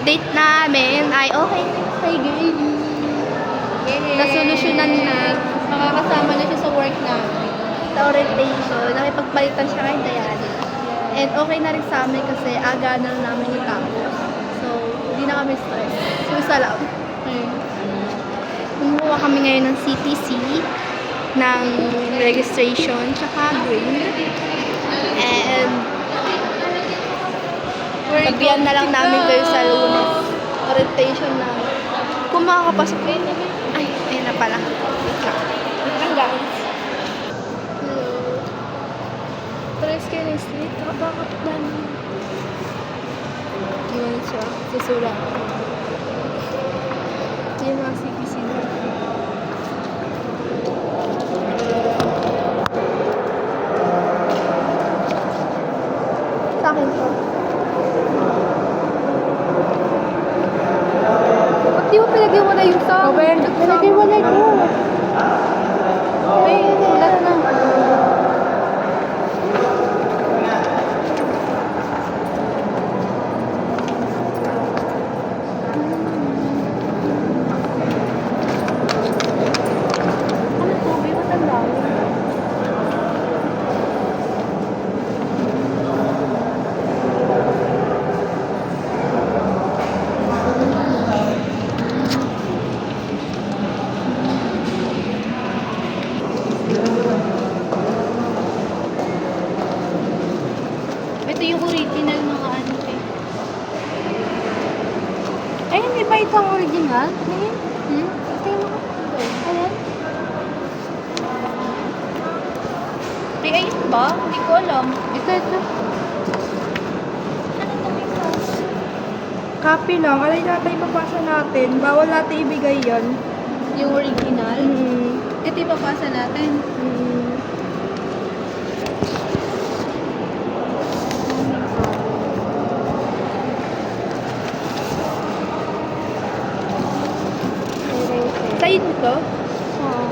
date namin ay okay. Hi, girl. Nasolusyonan na. Makakasama na siya sa work namin. Sa orientation. Nakipagpalitan siya kay Diana. And okay na rin sa amin kasi aga na namin itapos. So, hindi na kami stress. So, isa lang. Kumuha kami ngayon ng CTC, ng registration, tsaka grade. And, sabihan na lang namin kayo sa Lunes. Orientation namin. Kung makakapasok kayo, ay, ayun na pala. Wait lang guys. Hello. Tres kayo na street. Bakit dami? Iwan siya. Susura. Yan mga CPC na. Sa akin po. Ba't di mo pinag-iwala yung song? Pinag-iwala ko. Ay, ulat na. Ano po? May matanda. Ito yung original mga ano eh. Ay, hindi ba itong original? Ayan. Ito yung mga ayan. Ay, ayun ba? Hindi ko alam. Ito. Ano ito? Copy lang. Alay natin ipapasa natin. Bawal natin ibigay yan. Yung original? Ito ipapasa natin. Sa'yo nito? Oo.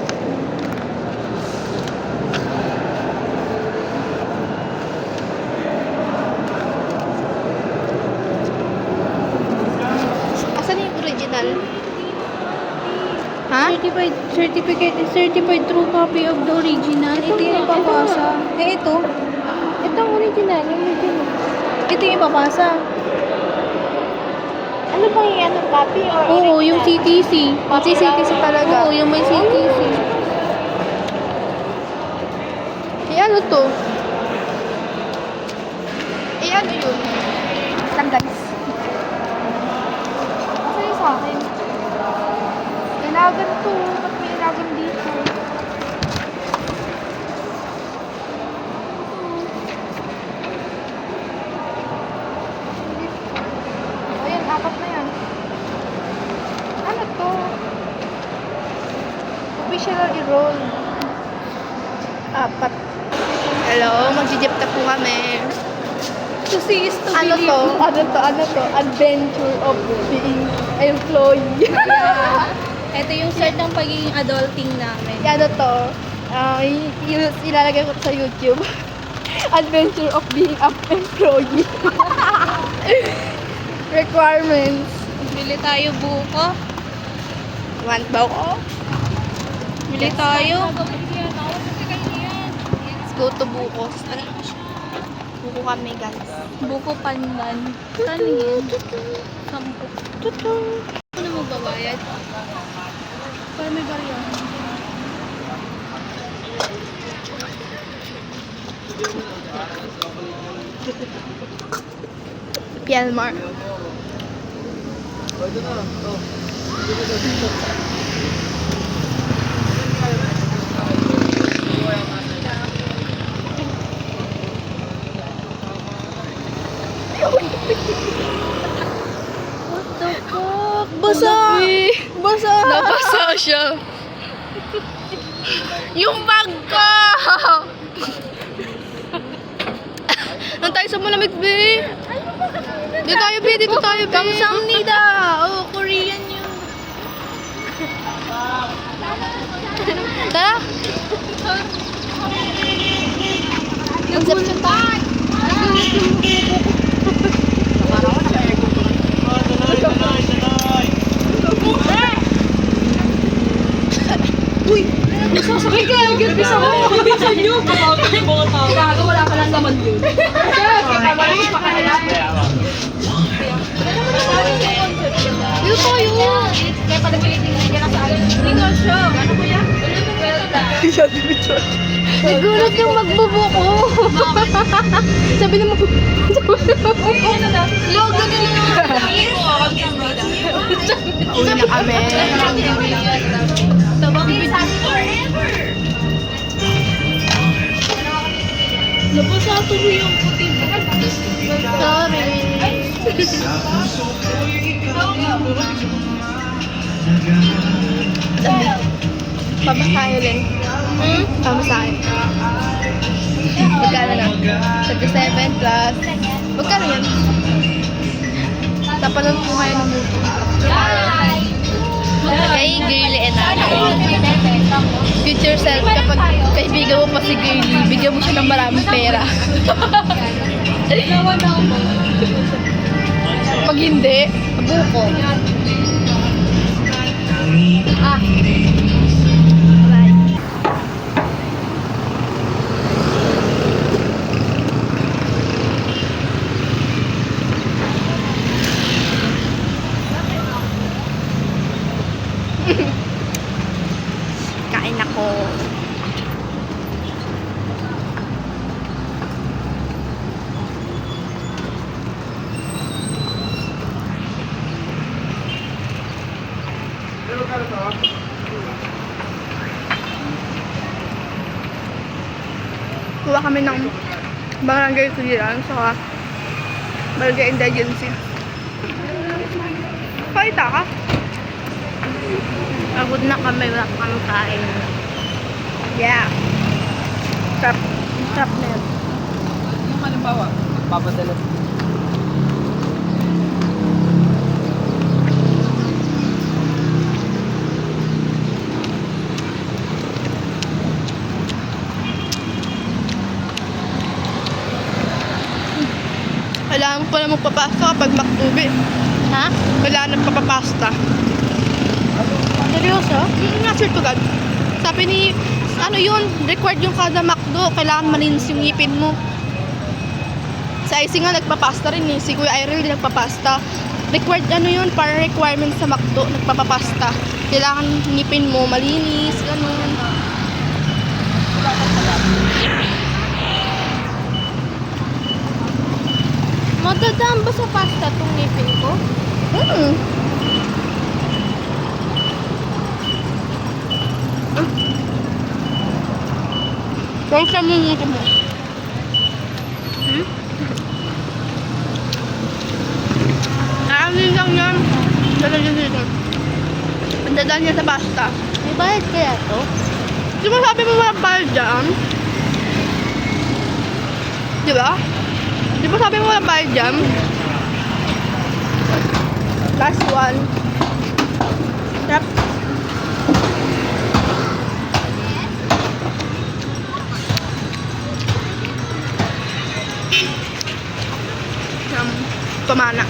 Asan yung original? Ha? Certified true copy of the original. Ito yung ipapasa. Eh, ito. Ito ang original. Ito yung ipapasa. Ano bang yung ano, copy or Oo, yung CTC. CTC talaga? Oo, yung may CTC. Eh, ano to? Eh, ano yun? Lang guys. Asa yung sa akin? Ilagan to. Ba't may ilagan dito? Ayan, apat na yan. Ano to? Official enroll. Apat. Hello, mag-jeep na po kami. To see is to Ano believe. to? Ano to? Adventure of being employee. Yeah. Ito yung start ng pagiging adulting namin. Ano to? Ilalagay ko sa YouTube. Adventure of being an employee. Requirements. Bili tayo buko. Want ba ko? Bili tayo. Let's go to Buko Street. Buko kami guys. Buko pandan. Ano yan? 10. Ano mo babayad? Para may barya. Pialmar. What the fuck? Basa! Basa! Nabasa siya. Yung bag ko! Nang tayo sa malamig, be. Dito tayo, be. Dito tayo, be. Kamsamnida! Oh, Korean yun. Tara. Conception tayo. kaya mag-gilbis ako. Pinsan nyo. Gago, wala pa lang naman yun. Yung po yun. Kaya pala pilitin na sa akin. Tingnan siya. Ano ba yan? Nagulat yung magbubuko. Sabi na magbubuko. Logo nila. Uwi na kami. Nabasa tuloy yung puti. Sorry. Dami. Pamasahe rin. Pamasahe. Magkano na? 37 plus. Magkano yan? Tapalan po kayo ng muto. Kay Girly and Ana. Future self, kapag kaibigan mo pa si Girly, bigyan mo siya ng maraming pera. Pag hindi, buko. Ah. Bye. Kain ako. Kuha kami ng barangay clearance sa barangay indigency. Pakita ka? Pagod na kami, wala pa kami kain. Yeah. Trap. Trap na yun. Yung halimbawa, papadala. Kailangan mo pala magpapasta kapag McDubi. Ha? Kailangan nagpapapasta. Seryoso? Sure to God. Sabi ni, ano yun, required yung kada McDo, kailangan malinis yung ngipin mo. Sa IC nga, nagpapasta rin eh. Si Kuya Irel din nagpapasta. Required, ano yun, para requirement sa McDo, nagpapapasta. Kailangan ngipin mo, malinis, ganun. Madadaan ba sa pasta tong ngipin ko? Huwag siya mong ngipin mo. Naamin lang yan. Talaga dito. Pandadaan niya sa pasta. May bayad kaya to? Di ba sabi mo walang bayad dyan? Di ba? Di ba sabi mo walang bayad dyan? Last one. Yep. Pamana.